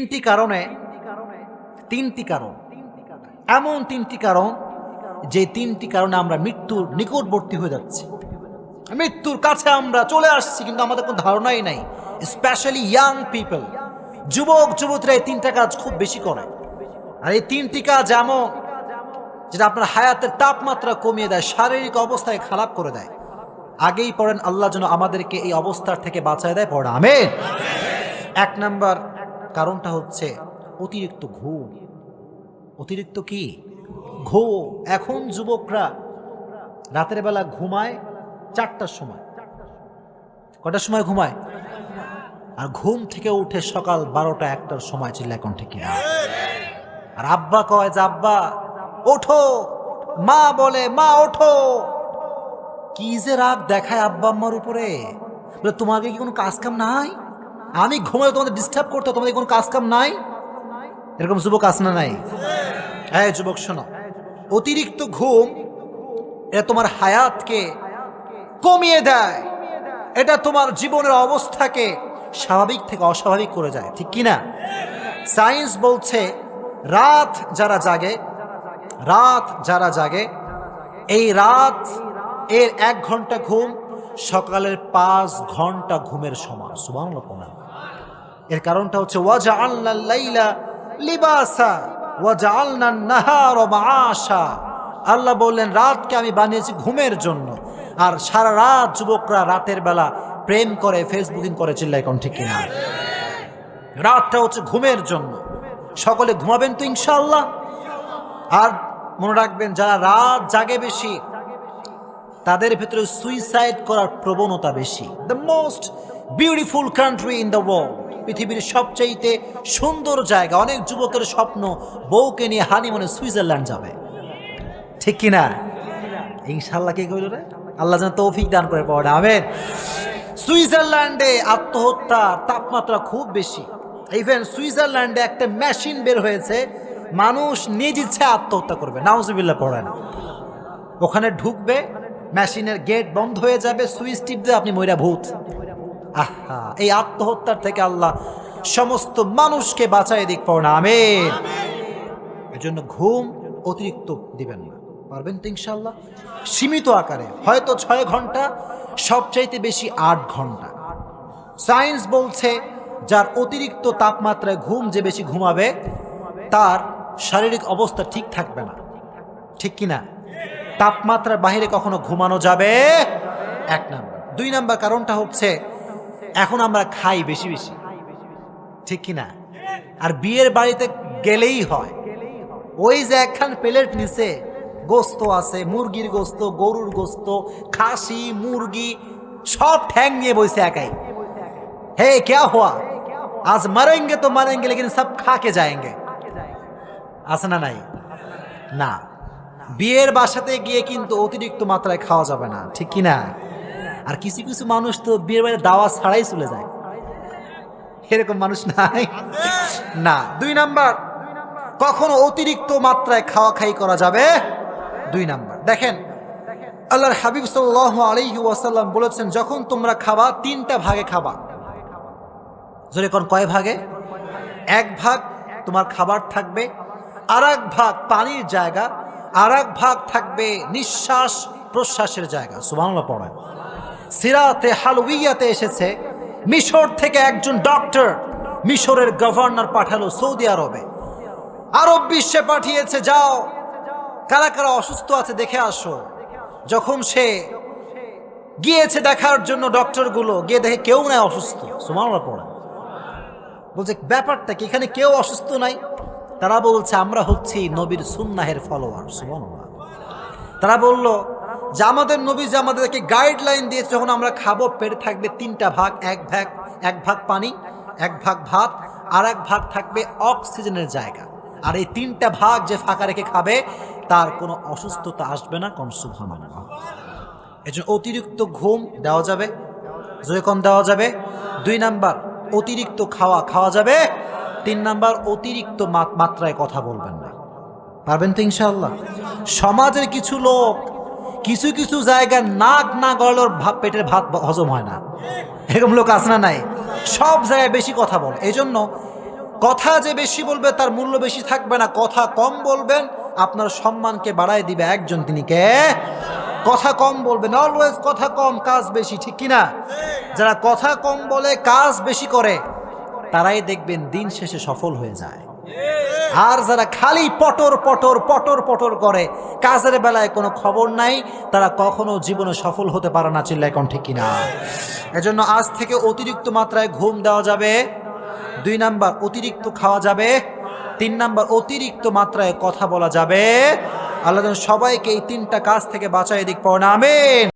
তিনটি কারণে এমন তিনটি কারণ যে তিনটি কারণে আমরা মৃত্যুর নিকটবর্তী হয়ে যাচ্ছি, মৃত্যুর কাছে আমরা চলে আসছি, কিন্তু আমাদের কোনো ধারণাই নাই। স্পেশালি ইয়াং পিপল, যুবক যুবতীরা এই তিনটা কাজ খুব বেশি করে। আর এই তিনটি কাজ এমন যেটা আপনার হায়াতের তাপমাত্রা কমিয়ে দেয়, শারীরিক অবস্থায় খারাপ করে দেয়। আগেই পড়েন আল্লাহ যেন আমাদেরকে এই অবস্থার থেকে বাঁচায় দেয়, পড়া আমিন। এক নাম্বার কারণটা হচ্ছে অতিরিক্ত ঘুম। অতিরিক্ত কি? ঘুম। এখন যুবকরা রাতের বেলা ঘুমায় 4টার সময়। কটার সময় ঘুমায়? আর ঘুম থেকে উঠে সকাল 12টা 1টার সময়, চিল্লা এখন ঠিক না? আর আব্বা কয় যে আব্বা ওঠো, মা বলে মা ওঠো। কি যে রাগ দেখায় আব্বা আম্মার উপরে, বলে তোমাকে কি কোনো কাজ কাম নাই? আমি ঘুমালে তোমাদের ডিস্টার্ব করতে, তোমাদের কোনো কাজ কাম নাই? এরকম যুবক আছে না নাই? হ্যাঁ যুবক শোনো, অতিরিক্ত ঘুম এটা তোমার হায়াতকে কমিয়ে দেয়, এটা তোমার জীবনের অবস্থাকে স্বাভাবিক থেকে অস্বাভাবিক করে যায়, ঠিক কি না? সায়েন্স বলছে রাত যারা জাগে এই রাত এর 1 ঘন্টা ঘুম সকালের 5 ঘন্টা ঘুমের সমান। সুবহানাল্লাহ। এর কারণটা হচ্ছে ওয়াজআলনাল লাইলা লিবাসা ওয়াজআলনান নাহারা মাআশা। আল্লাহ বললেন রাতকে আমি বানিয়েছি ঘুমের জন্য, আর সারা রাত যুবকরা রাতের বেলা প্রেম করে, ফেসবুকিং করে, চিল্লাই কোন ঠিক কিনা? রাতটা হচ্ছে ঘুমের জন্য। সকলে ঘুমাবেন তো ইনশাআল্লাহ। আর মনে রাখবেন যারা রাত জাগে বেশি তাদের ভিতরে সুইসাইড করার প্রবণতা বেশি। The most beautiful country in the world, পৃথিবীর সবচেয়ে সুন্দর জায়গা। অনেক যুবকের স্বপ্ন বউকে নিয়ে হানিমুনে সুইজারল্যান্ড যাবে, ঠিক কিনা? ইনশাআল্লাহ কে কইল রে? আল্লাহ যেন তৌফিক দান করে পড়া আমিন। সুইজারল্যান্ডে আত্মহত্যার তাপমাত্রা খুব বেশি। ইভেন সুইজারল্যান্ডে একটা মেশিন বের হয়েছে, মানুষ নিজ ইচ্ছে আত্মহত্যা করবে, নাউজুবিল্লাহ পড়েন। ওখানে ঢুকবে, মেশিনের গেট বন্ধ হয়ে যাবে, সুইচ টিপ দিয়ে আপনি মইরা ভূত। আহা, এই আত্মহত্যার থেকে আল্লাহ সমস্ত মানুষকে বাঁচায় দিক পড়ে না আমিন। এই জন্য ঘুম অতিরিক্ত দিবেন না, পারবেন তো ইনশাআল্লাহ? সীমিত আকারে, হয়তো 6 ঘন্টা, সবচাইতে বেশি 8 ঘন্টা। সায়েন্স বলছে যার অতিরিক্ত তাপমাত্রায় ঘুম যে বেশি ঘুমাবে তার শারীরিক অবস্থা ঠিক থাকবে না, ঠিক কিনা? তাপমাত্রার বাইরে কখনো ঘুমানো যাবে? 1 নাম্বার। 2 নাম্বার কারণটা হচ্ছে এখন আমরা খাই বেশি বেশি, ঠিক কিনা? আর বিয়ের বাড়িতে গেলেই হয় ওই যে একখান প্লেট নিচে গোস্ত আছে, মুরগির গোস্ত, গরুর গোস্ত, খাসি, মুরগি, সব ঠ্যাং নিয়ে বসে একাই। হে ক্যা হুয়া, আজ মারেঙ্গে তো মারেঙ্গে লেকিন সব খাকে যায়েঙ্গে। আছে না নাই? না, বিয়ের বাসাতে গিয়ে কিন্তু অতিরিক্ত মাত্রায় খাওয়া যাবে না, ঠিক কিনা? আর কিছু কিছু মানুষ তো বিয়ের বাড়িতে দাওয়া ছাড়াই চলে যায়, এরকম মানুষ নাই? না। 2 নাম্বার, কখনো অতিরিক্ত মাত্রায় খাওয়া খাই করা যাবে। 2 নাম্বার। দেখেন আল্লাহর হাবিব সাল্লাল্লাহু আলাইহি ওয়াসাল্লাম বলেছেন যখন তোমরা খাবা 3টা ভাগে খাবা। জোরে কোন কয় ভাগে? 1 ভাগ তোমার খাবার থাকবে, আর 1 ভাগ পানির জায়গা, আর 1 ভাগ থাকবে নিঃশ্বাস প্রশ্বাসের জায়গা। সুবহানাল্লাহ পড়েন। সিরাতে হালউইয়াতে এসেছে মিশর থেকে একজন ডক্টর মিশরের গভর্নর পাঠালো সৌদি আরবে, আরব বিশ্বে পাঠিয়েছে, যাও কারা কারা অসুস্থ আছে দেখে আসো। যখন সে গিয়েছে দেখার জন্য, ডক্টরগুলো গিয়ে দেখে কেউ নাই অসুস্থ। সুবহানাল্লাহ পড়েন। বলছে ব্যাপারটা কি, এখানে কেউ অসুস্থ নাই? তারা বলছে আমরা হচ্ছি নবীর সুন্নাহের ফলোয়ার। সুবহানাল্লাহ। তারা বলল যে আমাদের নবী যে আমাদেরকে গাইডলাইন দিয়েছে যখন আমরা খাবো পেটে থাকবে 3টা ভাগ, 1 ভাগ পানি, 1 ভাগ ভাত, আর 1 ভাগ থাকবে অক্সিজেনের জায়গা। আর এই 3টা ভাগ যে ফাঁকা রেখে খাবে তার কোনো অসুস্থতা আসবে না। কোন সুবহানাল্লাহ। এজন্য অতিরিক্ত ঘুম দেওয়া যাবে, জোরে কোন দেওয়া যাবে। 2 নাম্বার, অতিরিক্ত খাওয়া যাবে। 3 নাম্বার, অতিরিক্ত মাত্রায় কথা বলবেন না। পারবেন তো ইনশাআল্লাহ? সমাজের কিছু লোক কিছু কিছু জায়গায় নাক না গলার পেটের ভাত হজম হয় না, এরকম লোক আছে না নাই? সব জায়গায় বেশি কথা বলে। এই জন্য কথা যে বেশি বলবে তার মূল্য বেশি থাকবে না, কথা কম বলবেন আপনার সম্মানকে বাড়ায় দিবে একজন, তিনি কে? কথা কম বলবেন, অলওয়েজ কথা কম কাজ বেশি, ঠিক কিনা? যারা কথা কম বলে কাজ বেশি করে তারাই দেখবেন দিন শেষে সফল হয়ে যায়। আর যারা খালি পটর পটর পটর পটর করে, কাজের বেলায় কোনো খবর নাই, তারা কখনো জীবনে সফল হতে পারে না। চিল্লায় কোন, ঠিক কিনা? এজন্য আজ থেকে অতিরিক্ত মাত্রায় ঘুম দেওয়া যাবে, 2 নাম্বার অতিরিক্ত খাওয়া যাবে, 3 নাম্বার অতিরিক্ত মাত্রায় কথা বলা যাবে। আল্লাহ যেন সবাইকে এই 3টা কাজ থেকে বাঁচায় দিক, পড়েন আমিন।